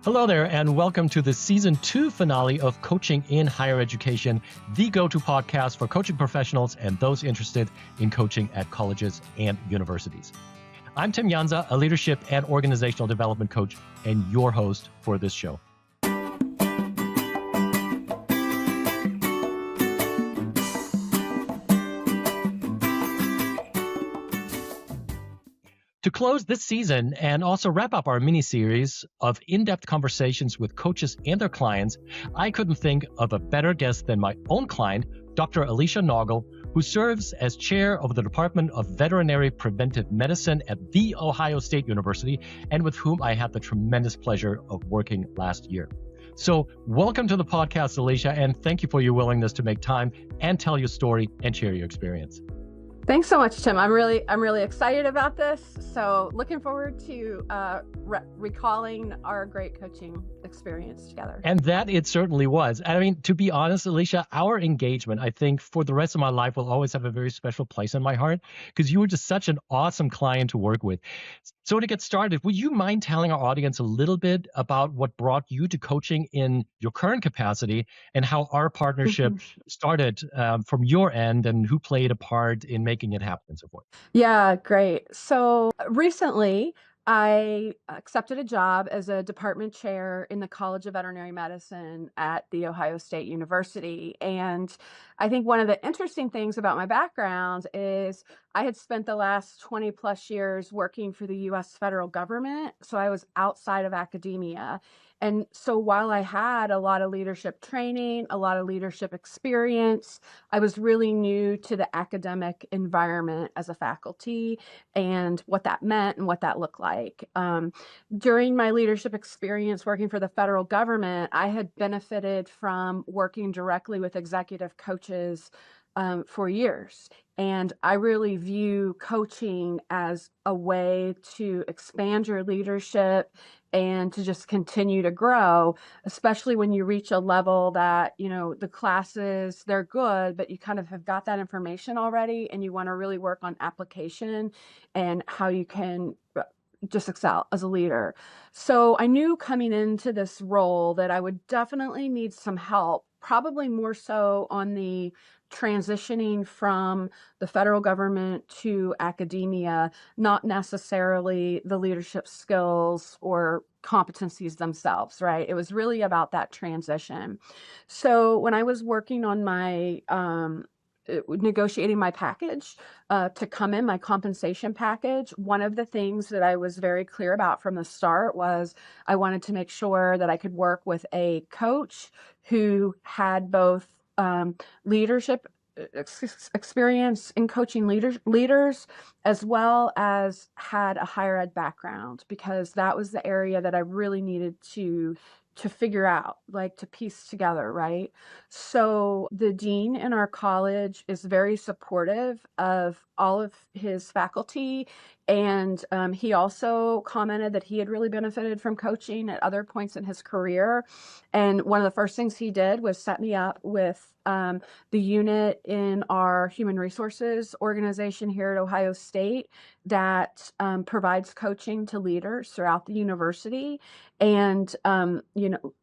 Hello there, and welcome to the Season 2 finale of Coaching in Higher Education, the go-to podcast for coaching professionals and those interested in coaching at colleges and universities. I'm Tim Jansa, a leadership and organizational development coach, and your host for this show. To close this season and also wrap up our mini-series of in-depth conversations with coaches and their clients, I couldn't think of a better guest than my own client, Dr. Alecia Naugle, who serves as chair of the Department of Veterinary Preventive Medicine at The Ohio State University, and with whom I had the tremendous pleasure of working last year. So welcome to the podcast, Alecia, and thank you for your willingness to make time and tell your story and share your experience. Thanks so much, Tim. I'm really excited about this. So looking forward to recalling our great coaching experience together. And that it certainly was. I mean, to be honest, Alecia, our engagement, I think for the rest of my life will always have a very special place in my heart because you were just such an awesome client to work with. So to get started, would you mind telling our audience a little bit about what brought you to coaching in your current capacity and how our partnership started from your end and who played a part in making it happen and so forth? Yeah, great. So recently, I accepted a job as a department chair in the College of Veterinary Medicine at The Ohio State University. And I think one of the interesting things about my background is I had spent the last 20 plus years working for the US federal government. So I was outside of academia. And so while I had a lot of leadership training, a lot of leadership experience, I was really new to the academic environment as a faculty and what that meant and what that looked like. During my leadership experience working for the federal government, I had benefited from working directly with executive coaches for years. And I really view coaching as a way to expand your leadership and to just continue to grow, especially when you reach a level that, the classes, they're good, but you kind of have got that information already and you want to really work on application and how you can just excel as a leader. So I knew coming into this role that I would definitely need some help, probably more so on the transitioning from the federal government to academia, not necessarily the leadership skills or competencies themselves, right? It was really about that transition. So when I was working on my negotiating my package to come in, my compensation package, one of the things that I was very clear about from the start was I wanted to make sure that I could work with a coach who had both leadership experience in coaching leaders as well as had a higher ed background, because that was the area that I really needed to figure out, like to piece together, right? So the dean in our college is very supportive of all of his faculty. And he also commented that he had really benefited from coaching at other points in his career. And one of the first things he did was set me up with the unit in our human resources organization here at Ohio State that provides coaching to leaders throughout the university. And,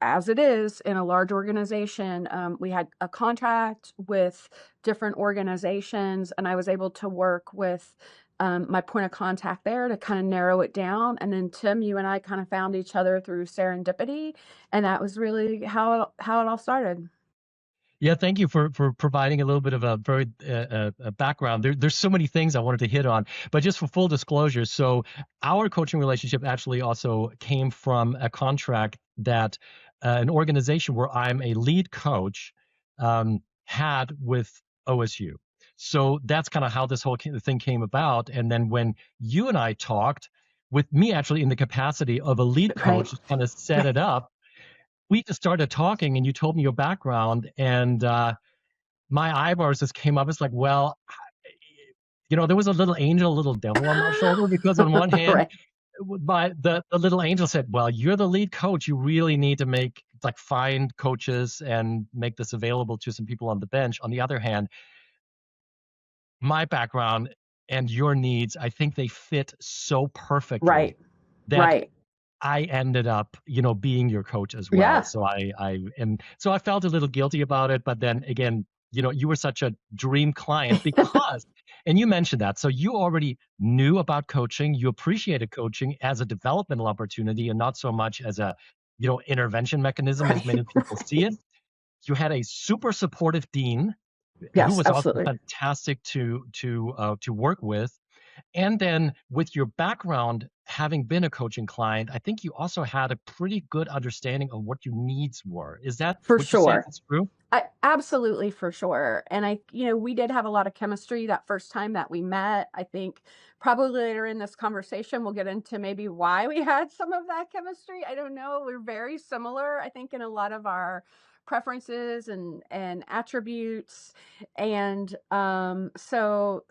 as it is in a large organization, we had a contract with different organizations, and I was able to work with my point of contact there to kind of narrow it down. And then Tim, you and I kind of found each other through serendipity, and that was really how it all started. Yeah, thank you for providing a little bit of a very background. There's so many things I wanted to hit on, but just for full disclosure, so our coaching relationship actually also came from a contract that an organization where I'm a lead coach had with OSU. So that's kind of how this whole thing came about. And then when you and I talked, with me actually in the capacity of a lead coach, just kind of set it up, we just started talking and you told me your background, and my eyebrows just came up. It's like, well, there was a little angel, a little devil on my shoulder, because on one hand, Right. the little angel said, well, you're the lead coach. You really need to find coaches and make this available to some people on the bench. On the other hand, my background and your needs, I think they fit so perfectly Right. that Right. I ended up, being your coach as well. Yeah. So I felt a little guilty about it, but then again, you were such a dream client because, and you mentioned that. So you already knew about coaching, you appreciated coaching as a developmental opportunity and not so much as a, intervention mechanism as Right. many people see it. You had a super supportive dean who Yes, was also absolutely. fantastic to work with. And then with your background, having been a coaching client, I think you also had a pretty good understanding of what your needs were. Is that For would you say sure. that's true? Absolutely, for sure. And we did have a lot of chemistry that first time that we met. I think probably later in this conversation, we'll get into maybe why we had some of that chemistry. I don't know. We're very similar, I think, in a lot of our preferences and attributes. And so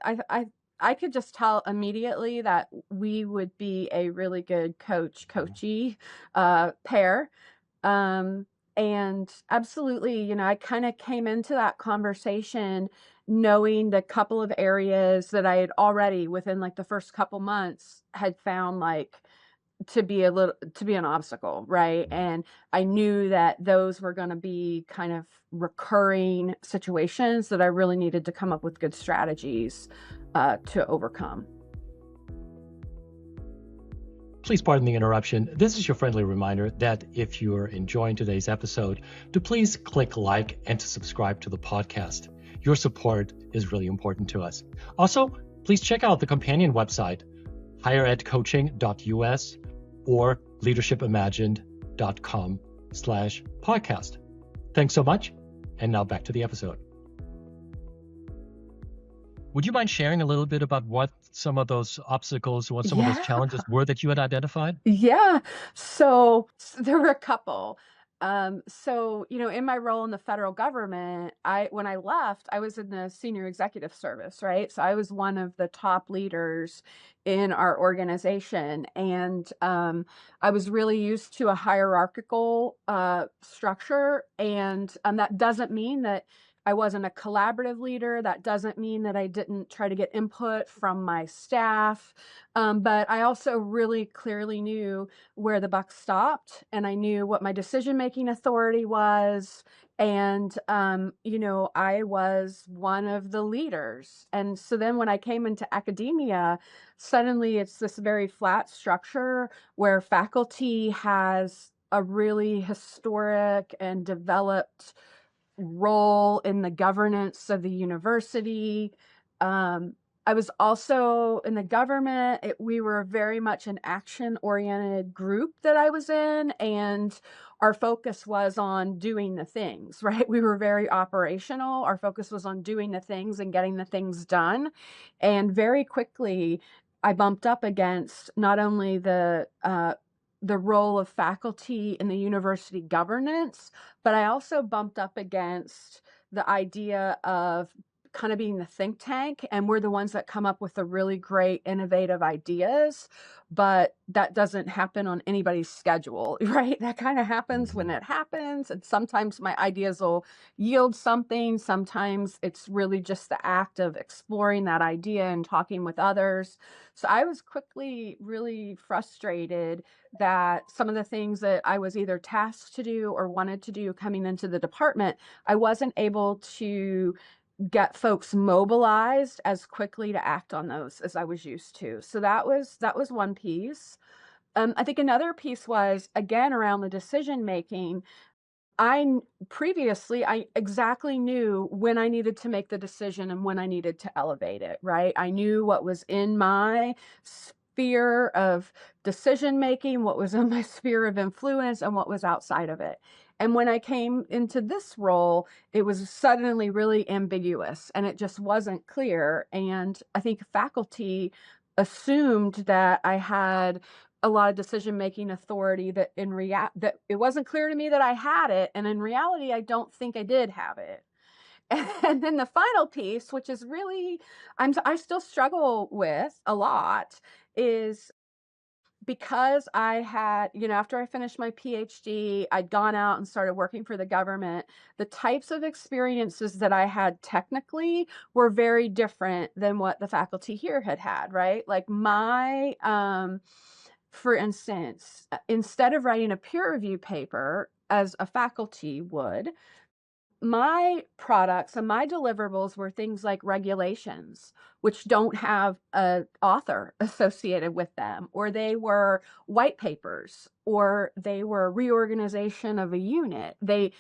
I could just tell immediately that we would be a really good coachee pair. Um, and absolutely, I kind of came into that conversation knowing the couple of areas that I had already within like the first couple months had found like to be an obstacle, right? And I knew that those were going to be kind of recurring situations that I really needed to come up with good strategies to overcome. Please pardon the interruption. This is your friendly reminder that if you're enjoying today's episode, to please click like and to subscribe to the podcast. Your support is really important to us. Also, please check out the companion website, higheredcoaching.us or leadershipimagined.com/podcast. Thanks so much. And now back to the episode. Would you mind sharing a little bit about what some of those obstacles, what some of those Yeah. challenges were that you had identified? Yeah. So there were a couple. So, in my role in the federal government, when I left, I was in the senior executive service, right? So I was one of the top leaders in our organization. And I was really used to a hierarchical structure. And that doesn't mean that I wasn't a collaborative leader. That doesn't mean that I didn't try to get input from my staff. But I also really clearly knew where the buck stopped, and I knew what my decision-making authority was. And, I was one of the leaders. And so then when I came into academia, suddenly it's this very flat structure where faculty has a really historic and developed role in the governance of the university. I was also in the government. We were very much an action-oriented group that I was in, and our focus was on doing the things, right? We were very operational. Our focus was on doing the things and getting the things done. And very quickly, I bumped up against not only the role of faculty in the university governance, but I also bumped up against the idea of kind of being the think tank, and we're the ones that come up with the really great innovative ideas, but that doesn't happen on anybody's schedule, right? That kind of happens when it happens, and sometimes my ideas will yield something. Sometimes it's really just the act of exploring that idea and talking with others. So I was quickly really frustrated that some of the things that I was either tasked to do or wanted to do coming into the department, I wasn't able to get folks mobilized as quickly to act on those as I was used to. So that was one piece. I think another piece was again around the decision making. Previously, I exactly knew when I needed to make the decision and when I needed to elevate it, right? I knew what was in my sphere of decision making, what was in my sphere of influence, and what was outside of it. And when I came into this role, it was suddenly really ambiguous and it just wasn't clear. And I think faculty assumed that I had a lot of decision-making authority that that it wasn't clear to me that I had it, and in reality, I don't think I did have it. And then the final piece, which is really I still struggle with a lot, is because I had, after I finished my PhD, I'd gone out and started working for the government. The types of experiences that I had technically were very different than what the faculty here had had, right? Like for instance, instead of writing a peer review paper as a faculty would, my products and my deliverables were things like regulations, which don't have an author associated with them, or they were white papers, or they were reorganization of a unit. They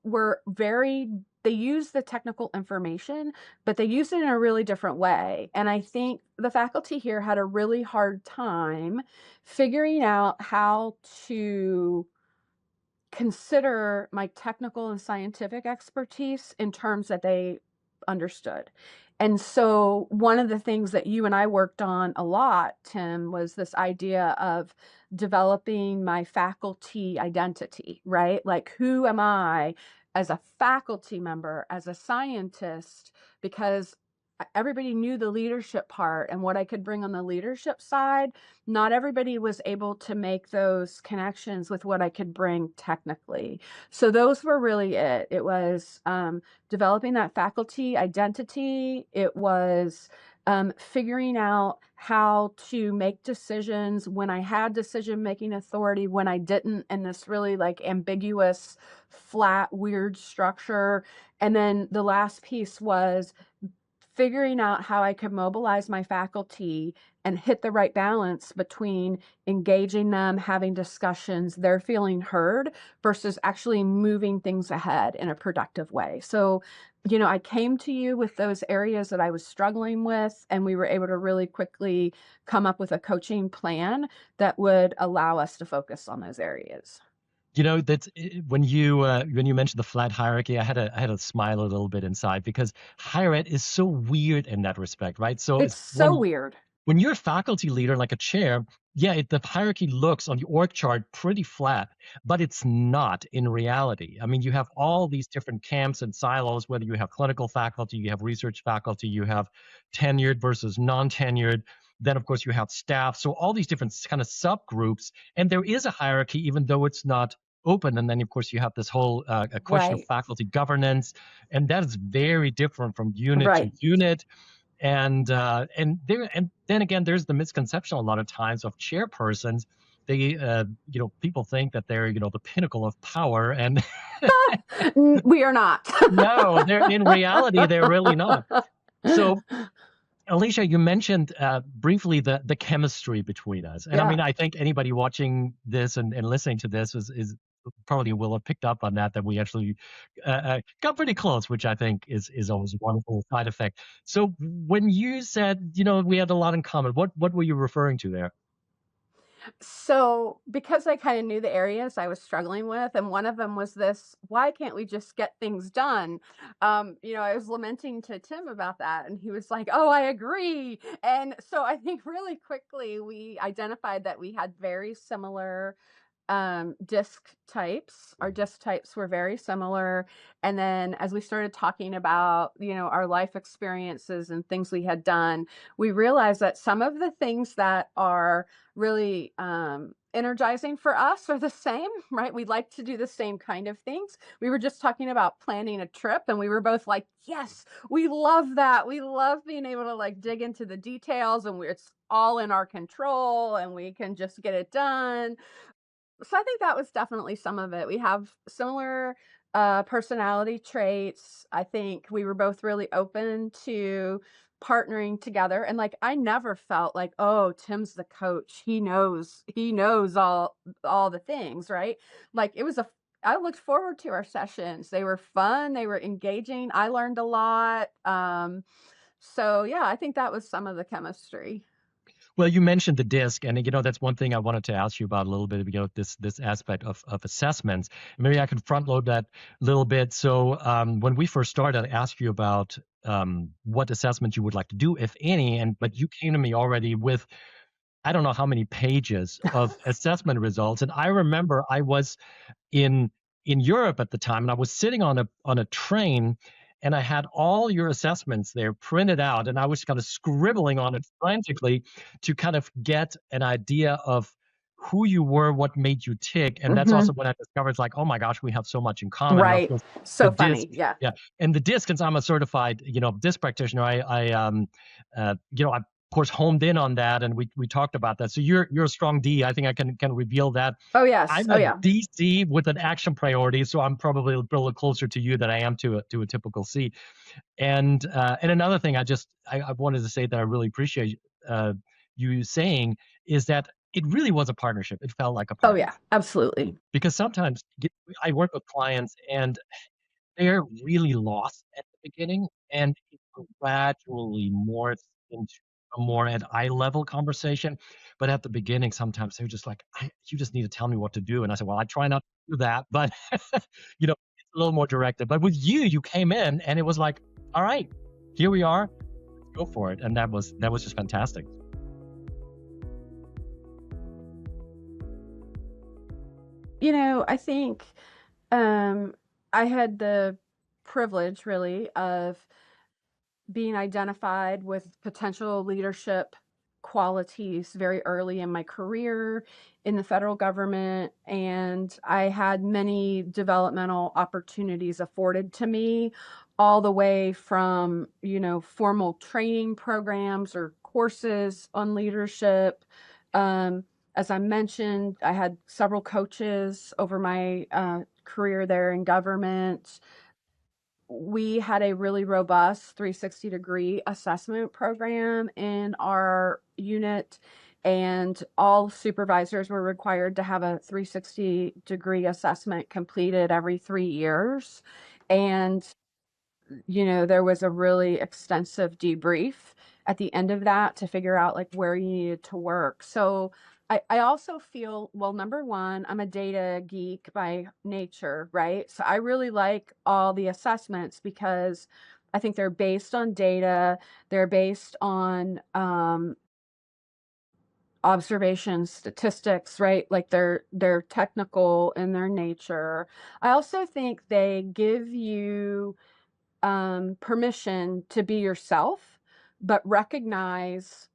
were very they used the technical information, but they used it in a really different way. And I think the faculty here had a really hard time figuring out how to consider my technical and scientific expertise in terms that they understood. And so one of the things that you and I worked on a lot, Tim, was this idea of developing my faculty identity, right? Like, who am I as a faculty member, as a scientist? Because everybody knew the leadership part and what I could bring on the leadership side. Not everybody was able to make those connections with what I could bring technically. So those were really it. It was developing that faculty identity. It was figuring out how to make decisions when I had decision-making authority, when I didn't, in this really like ambiguous, flat, weird structure. And then the last piece was figuring out how I could mobilize my faculty and hit the right balance between engaging them, having discussions, they're feeling heard, versus actually moving things ahead in a productive way. So, I came to you with those areas that I was struggling with, and we were able to really quickly come up with a coaching plan that would allow us to focus on those areas. That's when you mentioned the flat hierarchy, I had to smile a little bit inside because higher ed is so weird in that respect, right? So It's it's so weird. when you're a faculty leader, like a chair, yeah, the hierarchy looks on the org chart pretty flat, but it's not in reality. I mean, you have all these different camps and silos, whether you have clinical faculty, you have research faculty, you have tenured versus non-tenured. Then, of course, you have staff. So all these different kind of subgroups, and there is a hierarchy, even though it's not open. And then, of course, you have this whole a question of Right. faculty governance, and that is very different from unit to Right. unit. And then again, there's the misconception a lot of times of chairpersons. They people think that they're the pinnacle of power, and We are not. no, they're in reality they're really not. So Alecia, you mentioned briefly the chemistry between us, and I Yeah. mean, I think anybody watching this and listening to this is probably will have picked up on that we actually got pretty close, which I think is always a wonderful side effect. So when you said we had a lot in common, what were you referring to there? So, because I kind of knew the areas I was struggling with, and one of them was this, why can't we just get things done? I was lamenting to Tim about that, and he was like, oh, I agree. And so I think really quickly we identified that we had very similar disc types. Our disc types were very similar. And then as we started talking about, our life experiences and things we had done, we realized that some of the things that are really energizing for us are the same, right? We like to do the same kind of things. We were just talking about planning a trip, and we were both like, yes, we love that. We love being able to like dig into the details, and it's all in our control and we can just get it done. So I think that was definitely some of it. We have similar personality traits. I think we were both really open to partnering together, and like I never felt like, oh, Tim's the coach. He knows all the things, right? Like it was a I looked forward to our sessions. They were fun, they were engaging. I learned a lot. So yeah, I think that was some of the chemistry. Well, you mentioned the disc, and that's one thing I wanted to ask you about a little bit. This aspect of assessments. Maybe I can front load that a little bit. So when we first started, I asked you about what assessments you would like to do, if any, but you came to me already with I don't know how many pages of assessment results, and I remember I was in Europe at the time, and I was sitting on a train, and I had all your assessments there printed out, and I was kind of scribbling on it frantically to kind of get an idea of who you were, what made you tick, and that's Hmm. also when I discovered it's like, oh my gosh, we have so much in common. And of Right. course, the So disc, funny. Yeah. yeah, and the disc, since I'm a certified disc practitioner, I course, homed in on that, and we talked about that. So you're a strong D. I think I can reveal that. Oh, yes. I'm Oh, a yeah. DC with an action priority, so I'm probably a little closer to you than I am to a typical C. And another thing I wanted to say that I really appreciate you saying is that it really was a partnership. It felt like a Oh, yeah. partnership Absolutely. because sometimes I work with clients and they're really lost at the beginning, and it gradually morphs into a more at eye level conversation. But at the beginning, sometimes they're just like, "You just need to tell me what to do." And I said, "Well, I try not to do that, but it's a little more directed." But with you, you came in, and it was like, "All right, here we are, go for it," and that was just fantastic. I think I had the privilege really of being identified with potential leadership qualities very early in my career in the federal government, and I had many developmental opportunities afforded to me, all the way from formal training programs or courses on leadership. um, as I mentioned, I had several coaches over my career there in government. We had a really robust 360-degree assessment program in our unit, and all supervisors were required to have a 360-degree assessment completed every 3 years. And there was a really extensive debrief at the end of that to figure out like where you needed to work. So I also feel, well, number one, I'm a data geek by nature, right? So I really like all the assessments because I think they're based on data, they're based on observations, statistics, right? Like they're technical in their nature. I also think they give you permission to be yourself, but recognize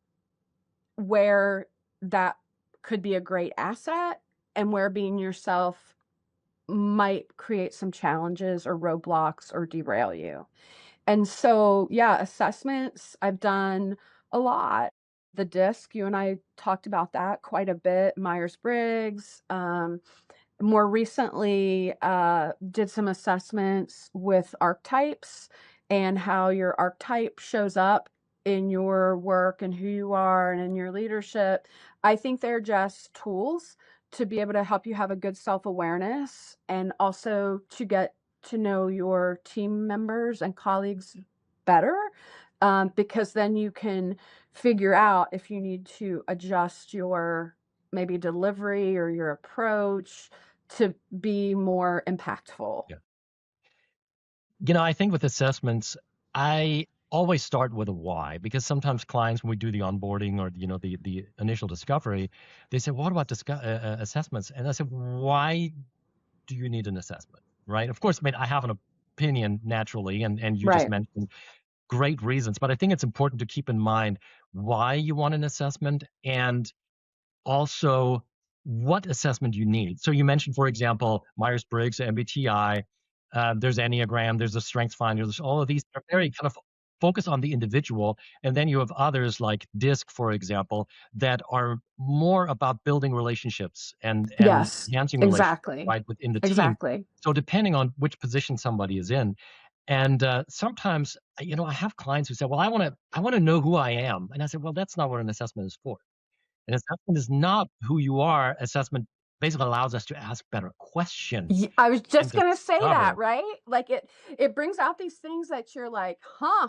where that could be a great asset and where being yourself might create some challenges or roadblocks or derail you. And so, yeah, assessments, I've done a lot. The DISC, you and I talked about that quite a bit, Myers-Briggs. More recently, did some assessments with archetypes and how your archetype shows up in your work and who you are and in your leadership. I think they're just tools to be able to help you have a good self-awareness and also to get to know your team members and colleagues better, because then you can figure out if you need to adjust your maybe delivery or your approach to be more impactful. Yeah. I think with assessments, I always start with a why because sometimes clients, when we do the onboarding or the initial discovery, they say, "What about assessments?" And I said, "Why do you need an assessment?" Right? Of course, I mean, I have an opinion naturally, and you just Right. mentioned great reasons, but I think it's important to keep in mind why you want an assessment and also what assessment you need. So you mentioned, for example, Myers-Briggs, MBTI, there's Enneagram, there's the Strengths Finder, there's all of these are very kind of focus on the individual. And then you have others like DISC, for example, that are more about building relationships and Yes, enhancing relationships, exactly. right, within the team. Exactly. So depending on which position somebody is in. And sometimes, I have clients who say, "Well, I want to know who I am." And I said, "Well, that's not what an assessment is for. An assessment is not who you are. Assessment basically allows us to ask better questions I was and just gonna say that, discover." right? Like it brings out these things that you're like, huh,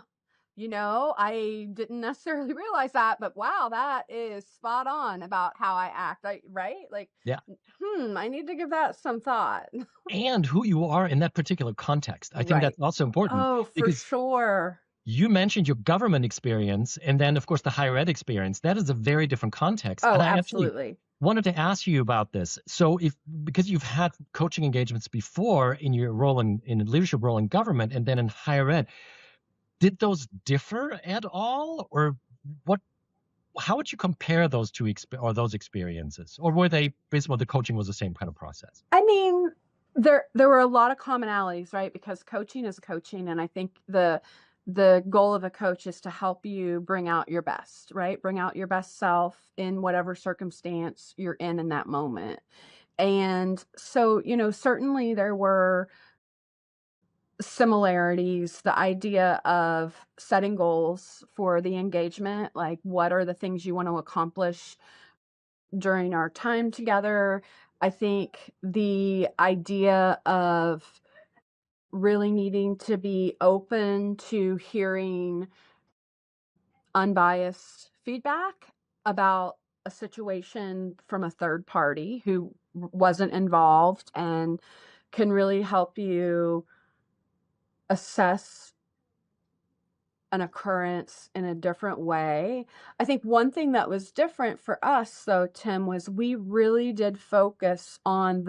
I didn't necessarily realize that, but wow, that is spot on about how I act. Right? Like, Yeah. I need to give that some thought. And who you are in that particular context. I think Right. that's also important Oh, for because sure. you mentioned your government experience and then, of course, the higher ed experience. That is a very different context. Oh, And I actually absolutely. wanted to ask you about this. So, because you've had coaching engagements before in your role in a leadership role in government and then in higher ed, did those differ at all? Or what? How would you compare those those experiences, or were they basically the coaching was the same kind of process? I mean, there were a lot of commonalities, right? Because coaching is coaching, and I think the goal of a coach is to help you bring out your best, right? Bring out your best self in whatever circumstance you're in that moment. And so, certainly there were similarities, the idea of setting goals for the engagement, like what are the things you want to accomplish during our time together. I think the idea of really needing to be open to hearing unbiased feedback about a situation from a third party who wasn't involved and can really help you assess an occurrence in a different way. I think one thing that was different for us though, Tim, was we really did focus on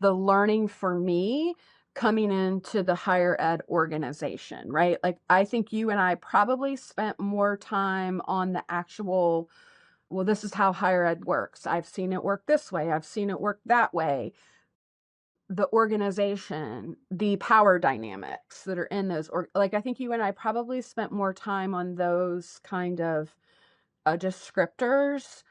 the learning for me coming into the higher ed organization, right? Like I think you and I probably spent more time on the actual, well, this is how higher ed works. I've seen it work this way. I've seen it work that way. The organization, the power dynamics that are in those, or like I think you and I probably spent more time on those kind of descriptors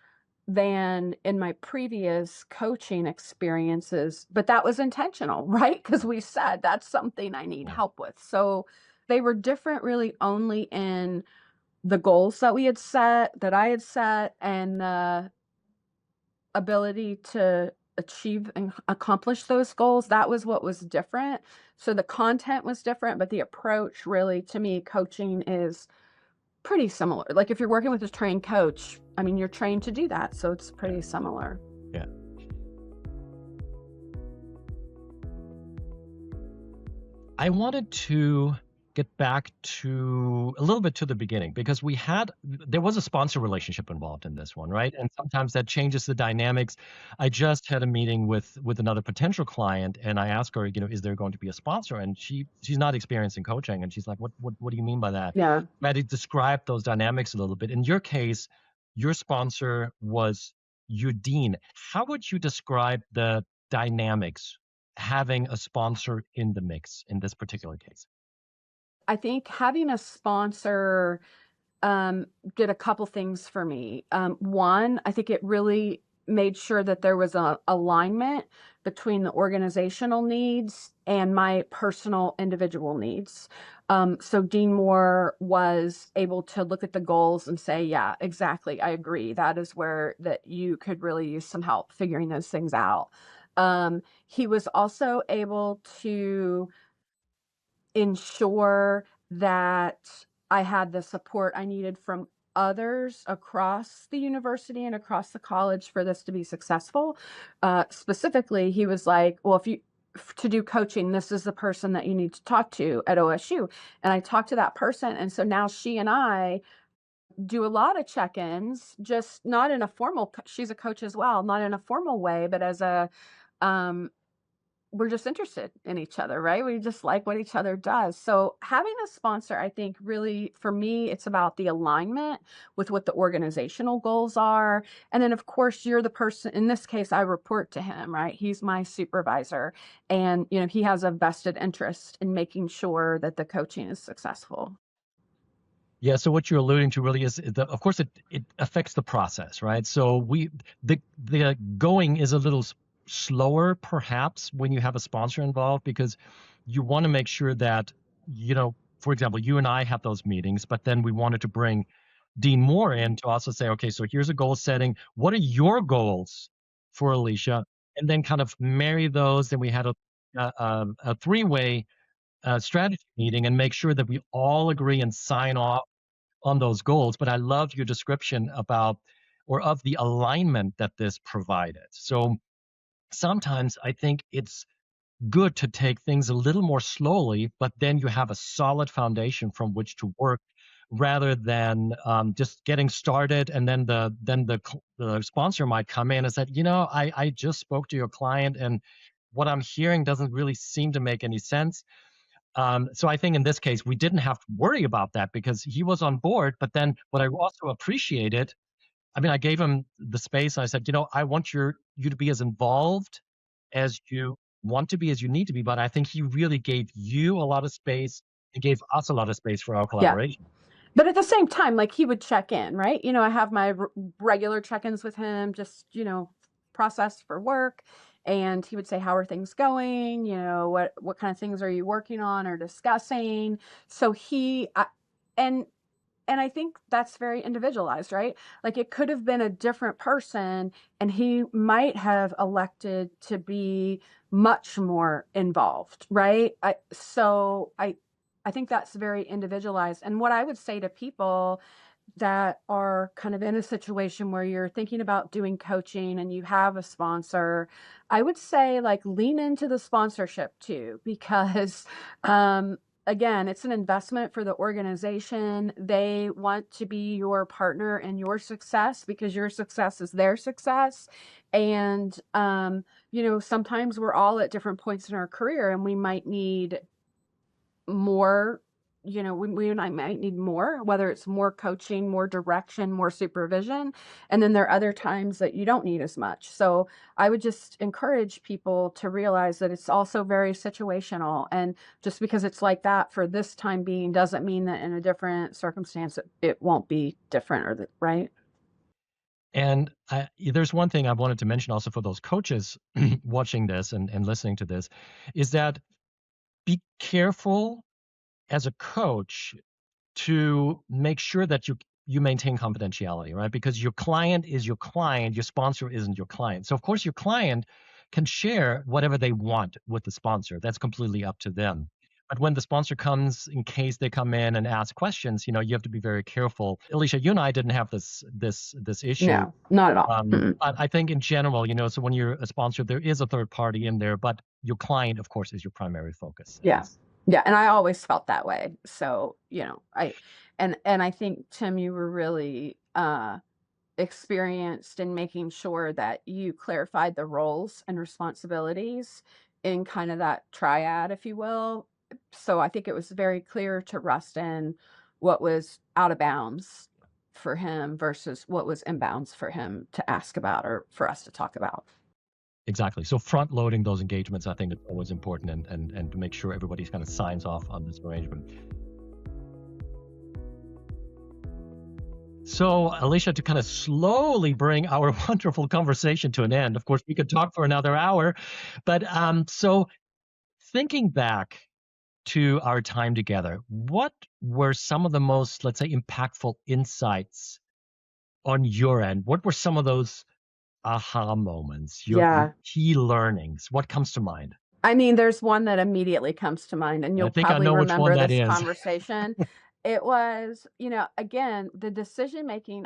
than in my previous coaching experiences, but that was intentional, right? Because we said that's something I need Yeah. help with. So they were different really only in the goals that we had set, that I had set, and the ability to achieve and accomplish those goals. That was what was different. So the content was different, but the approach really, to me, coaching is pretty similar. Like if you're working with a trained coach, I mean, you're trained to do that. So it's Yeah. pretty similar. Yeah. I wanted to get back to a little bit to the beginning because there was a sponsor relationship involved in this one, right? And sometimes that changes the dynamics. I just had a meeting with another potential client, and I asked her, is there going to be a sponsor? And she's not experienced in coaching, and she's like, what do you mean by that? Yeah. I had to describe those dynamics a little bit. In your case, your sponsor was your dean. How would you describe the dynamics having a sponsor in the mix in this particular case? I think having a sponsor did a couple things for me. One, I think it really made sure that there was a alignment between the organizational needs and my personal individual needs. So Dean Moore was able to look at the goals and say, yeah, exactly. I agree. That is where that you could really use some help figuring those things out. He was also able to ensure that I had the support I needed from others across the university and across the college for this to be successful. Specifically, he was like, well, to do coaching, this is the person that you need to talk to at OSU. And I talked to that person. And so now she and I do a lot of check-ins, just not in a formal, she's a coach as well, not in a formal way, but as um, we're just interested in each other, right? We just like what each other does. So having a sponsor, I think really for me, it's about the alignment with what the organizational goals are. And then of course you're the person, in this case, I report to him, right? He's my supervisor and, he has a vested interest in making sure that the coaching is successful. Yeah, so what you're alluding to really is of course it affects the process, right? So the going is a little slower perhaps when you have a sponsor involved because you want to make sure that, for example, you and I have those meetings, but then we wanted to bring Dean Moore in to also say, okay, so here's a goal setting. What are your goals for Alecia? And then kind of marry those. Then we had a three-way strategy meeting and make sure that we all agree and sign off on those goals. But I loved your description about or of the alignment that this provided. So sometimes I think it's good to take things a little more slowly, but then you have a solid foundation from which to work rather than just getting started and then the sponsor might come in and said, I just spoke to your client and what I'm hearing doesn't really seem to make any sense. So I think in this case, we didn't have to worry about that because he was on board. But then what I also appreciated, I mean, I gave him the space. And I said, I want you to be as involved as you want to be, as you need to be. But I think he really gave you a lot of space It gave us a lot of space for our Yeah. collaboration. But at the same time, like he would check in, right? I have my regular check-ins with him, just, process for work. And he would say, how are things going? What kind of things are you working on or discussing? So and and I think that's very individualized, right? Like it could have been a different person and he might have elected to be much more involved, right? I think that's very individualized. And what I would say to people that are kind of in a situation where you're thinking about doing coaching and you have a sponsor, I would say like lean into the sponsorship too, because again, it's an investment for the organization. They want to be your partner in your success because your success is their success. And sometimes we're all at different points in our career and we might need more, we might need more, whether it's more coaching, more direction, more supervision. And then there are other times that you don't need as much. So I would just encourage people to realize that it's also very situational. And just because it's like that for this time being doesn't mean that in a different circumstance it won't be different right? And there's one thing I wanted to mention also for those coaches watching this and listening to this is that be careful as a coach to make sure that you maintain confidentiality, right? Because your client is your client, your sponsor isn't your client. So of course your client can share whatever they want with the sponsor. That's completely up to them. But when the sponsor comes, in case they come in and ask questions, you have to be very careful. Alecia, you and I didn't have this issue. No, not at all. But I think in general, so when you're a sponsor, there is a third party in there, but your client, of course, is your primary focus. Yeah. Yeah. And I always felt that way. So, and I think, Tim, you were really experienced in making sure that you clarified the roles and responsibilities in kind of that triad, if you will. So I think it was very clear to Rustin what was out of bounds for him versus what was in bounds for him to ask about or for us to talk about. Exactly. So front loading those engagements, I think, is always important, and to make sure everybody kind of signs off on this arrangement. So, Alecia, to kind of slowly bring our wonderful conversation to an end, of course, we could talk for another hour, but so thinking back to our time together, what were some of the most, let's say, impactful insights on your end? What were some of those aha moments, your key learnings? What comes to mind? I mean, there's one that immediately comes to mind, and I you'll think I probably know which one remember that this is. conversation. It was, again, the decision making.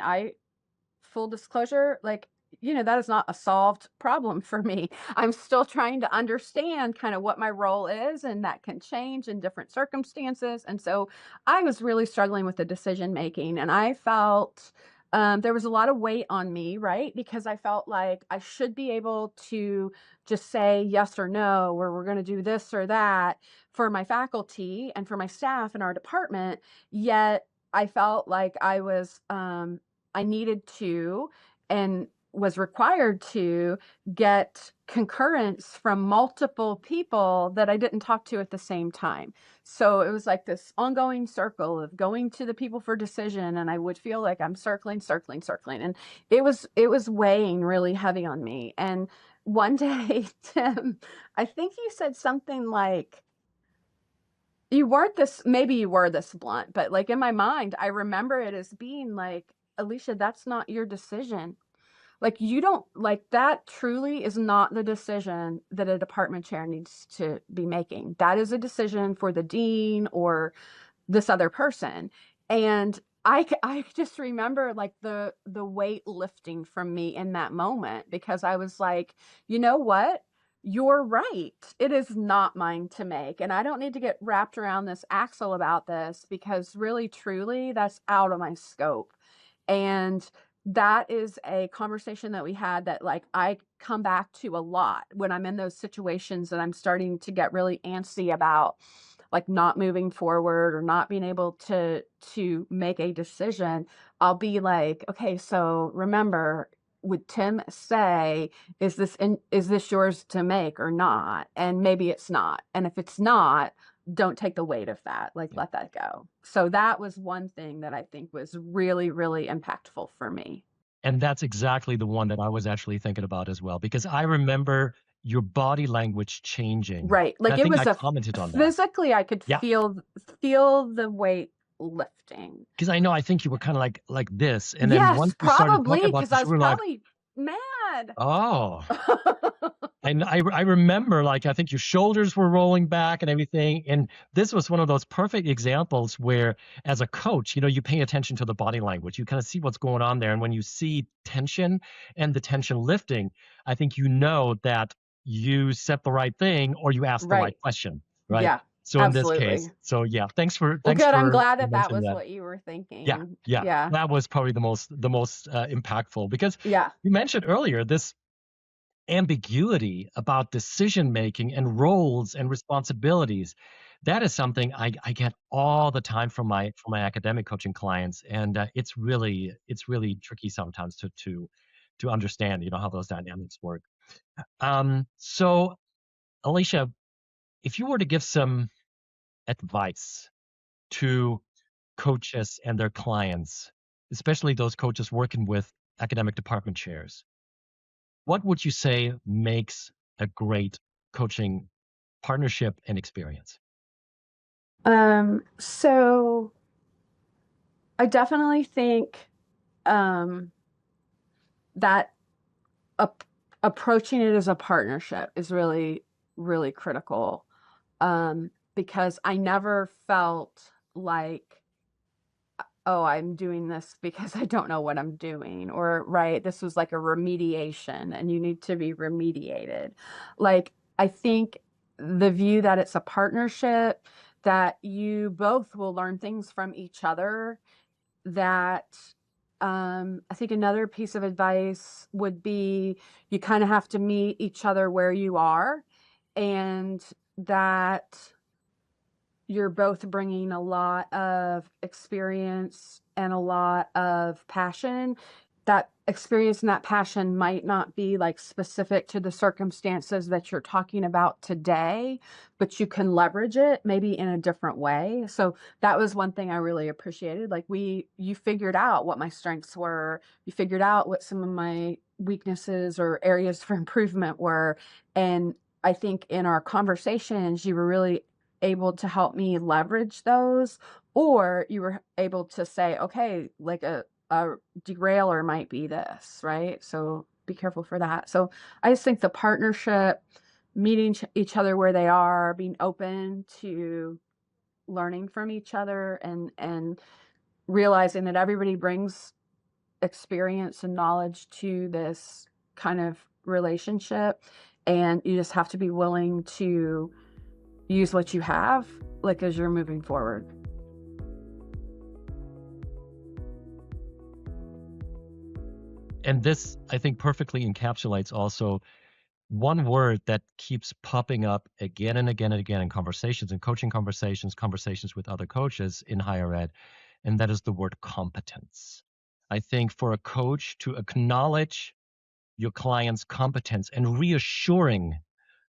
Full disclosure, like, that is not a solved problem for me. I'm still trying to understand kind of what my role is, and that can change in different circumstances. And so I was really struggling with the decision making, and I felt there was a lot of weight on me, right? Because I felt like I should be able to just say yes or no, or we're going to do this or that for my faculty and for my staff in our department. Yet I felt like I needed to and was required to get concurrence from multiple people that I didn't talk to at the same time. So it was like this ongoing circle of going to the people for decision, and I would feel like I'm circling, circling, circling. And it was weighing really heavy on me. And one day, Tim, I think you said something like, maybe you were this blunt, but like in my mind, I remember it as being like, Alecia, that's not your decision. Like you don't like that truly is not the decision that a department chair needs to be making. That is a decision for the dean or this other person. And I just remember like the weight lifting from me in that moment because I was like, you know what? You're right. It is not mine to make. And I don't need to get wrapped around this axle about this because really, truly, that's out of my scope. And that is a conversation that we had that like I come back to a lot when I'm in those situations that I'm starting to get really antsy about like not moving forward or not being able to make a decision. I'll be like, okay, so remember, would Tim say, is this yours to make or not? And maybe it's not. And if it's not, don't take the weight of that, like Yeah. let that go. So that was one thing that I think was really, really impactful for me. And that's exactly the one that I was actually thinking about as well, because I remember your body language changing. Right. And Like I it think was I a commented on that. physically I could Yeah. feel the weight lifting. Because I think you were kind of like this. And then Yes, once we started talking probably about because I this, you was were like, probably mad. oh. And I remember, like, I think your shoulders were rolling back and everything. And this was one of those perfect examples where, as a coach, you pay attention to the body language. You kind of see what's going on there. And when you see tension and the tension lifting, I think you know that you said the right thing or you asked the right Right. question, right? Yeah, So in this case, absolutely. so yeah, thanks for Well, thanks good. I'm for glad that that mentioning was that. what you were Yeah, thinking. yeah, Yeah. that was probably the most impactful because Yeah. you mentioned earlier this ambiguity about decision making and roles and responsibilities. That is something I get all the time from my academic coaching clients, and it's really tricky sometimes to understand how those dynamics work. So Alicia, if you were to give some advice to coaches and their clients, especially those coaches working with academic department chairs, what would you say makes a great coaching partnership and experience? So I definitely think um that ap- approaching it as a partnership is really, really critical. Because I never felt like, oh, I'm doing this because I don't know what I'm doing, or right, this was like a remediation and you need to be remediated. Like, I think the view that it's a partnership, that you both will learn things from each other, that I think another piece of advice would be you kind of have to meet each other where you are, and that you're both bringing a lot of experience and a lot of passion. That experience and that passion might not be like specific to the circumstances that you're talking about today, but you can leverage it maybe in a different way. So that was one thing I really appreciated. Like you figured out what my strengths were, you figured out what some of my weaknesses or areas for improvement were. And I think in our conversations, you were really able to help me leverage those, or you were able to say, okay, like a derailer might be this, right? So be careful for that. So I just think the partnership, meeting each other where they are, being open to learning from each other, and realizing that everybody brings experience and knowledge to this kind of relationship, and you just have to be willing to use what you have, like, as you're moving forward. And this, I think, perfectly encapsulates also one word that keeps popping up again and again and again in conversations and coaching conversations with other coaches in higher ed, and that is the word competence. I think for a coach to acknowledge your client's competence and reassuring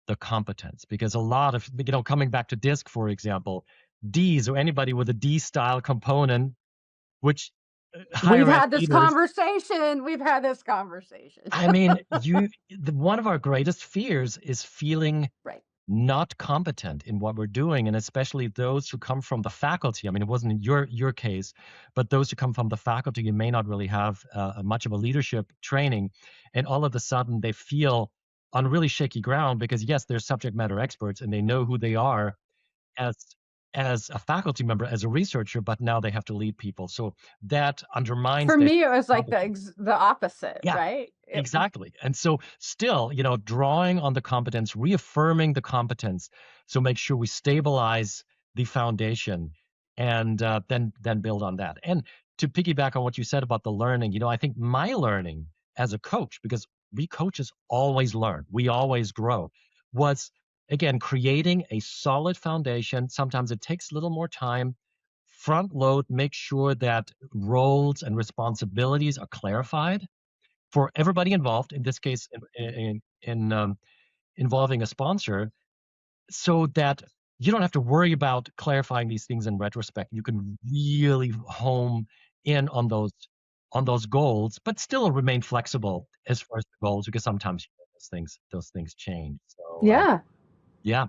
the competence, because a lot of, coming back to DISC, for example, D's or anybody with a D style component, which We've higher ed had this leaders, conversation. We've had this conversation. I mean, one of our greatest fears is feeling Right. not competent in what we're doing, and especially those who come from the faculty. I mean, it wasn't your case, but those who come from the faculty and may not really have much of a leadership training, and all of a sudden they feel on really shaky ground because yes, they're subject matter experts and they know who they are as as a faculty member, as a researcher, but now they have to lead people. So that undermines For their me, it was like competence. the opposite, Yeah, right? exactly. And so still, drawing on the competence, reaffirming the competence. So make sure we stabilize the foundation and then build on that. And to piggyback on what you said about the learning, I think my learning as a coach, because we coaches always learn, we always grow, was again creating a solid foundation. Sometimes it takes a little more time. Front load, make sure that roles and responsibilities are clarified for everybody involved, in this case, involving a sponsor, so that you don't have to worry about clarifying these things in retrospect. You can really home in on those goals, but still remain flexible as far as the goals, because sometimes those things change. So Yeah. yeah.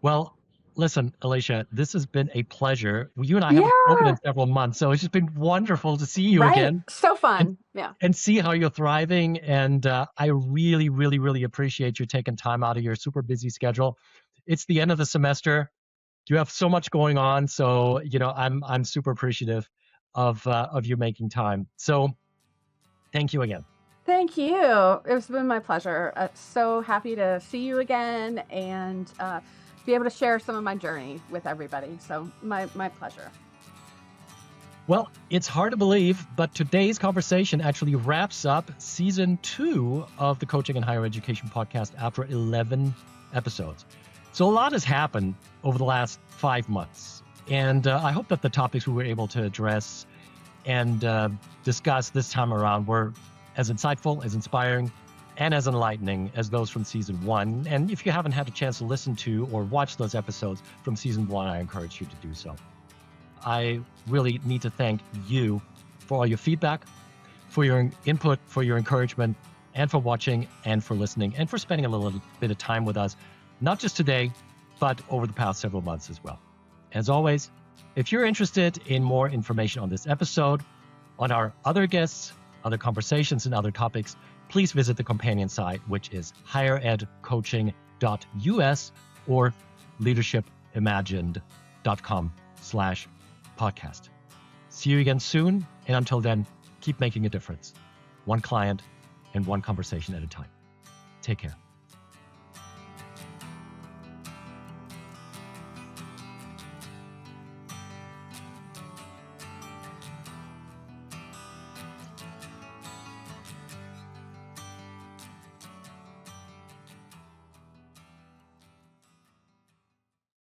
Well, listen, Alecia, this has been a pleasure. You and I haven't spoken in Yeah. several months, so it's just been wonderful to see you Right. again So and fun. Yeah. and see how you're thriving. And I really, really, really appreciate you taking time out of your super busy schedule. It's the end of the semester. You have so much going on, so I'm super appreciative of you making time. So thank you again. Thank you. It's been my pleasure. So happy to see you again and be able to share some of my journey with everybody. So my pleasure. Well, it's hard to believe, but today's conversation actually wraps up season 2 of the Coaching in Higher Education podcast after 11 episodes. So a lot has happened over the last 5 months, and I hope that the topics we were able to address and discuss this time around were as insightful, as inspiring, and as enlightening as those from season 1. And if you haven't had a chance to listen to or watch those episodes from season 1, I encourage you to do so. I really need to thank you for all your feedback, for your input, for your encouragement, and for watching and for listening and for spending a little bit of time with us, not just today, but over the past several months as well. As always, if you're interested in more information on this episode, on our other guests, other conversations, and other topics, please visit the companion site, which is higheredcoaching.us or leadershipimagined.com/podcast. See you again soon, and until then, keep making a difference, one client and one conversation at a time. Take care.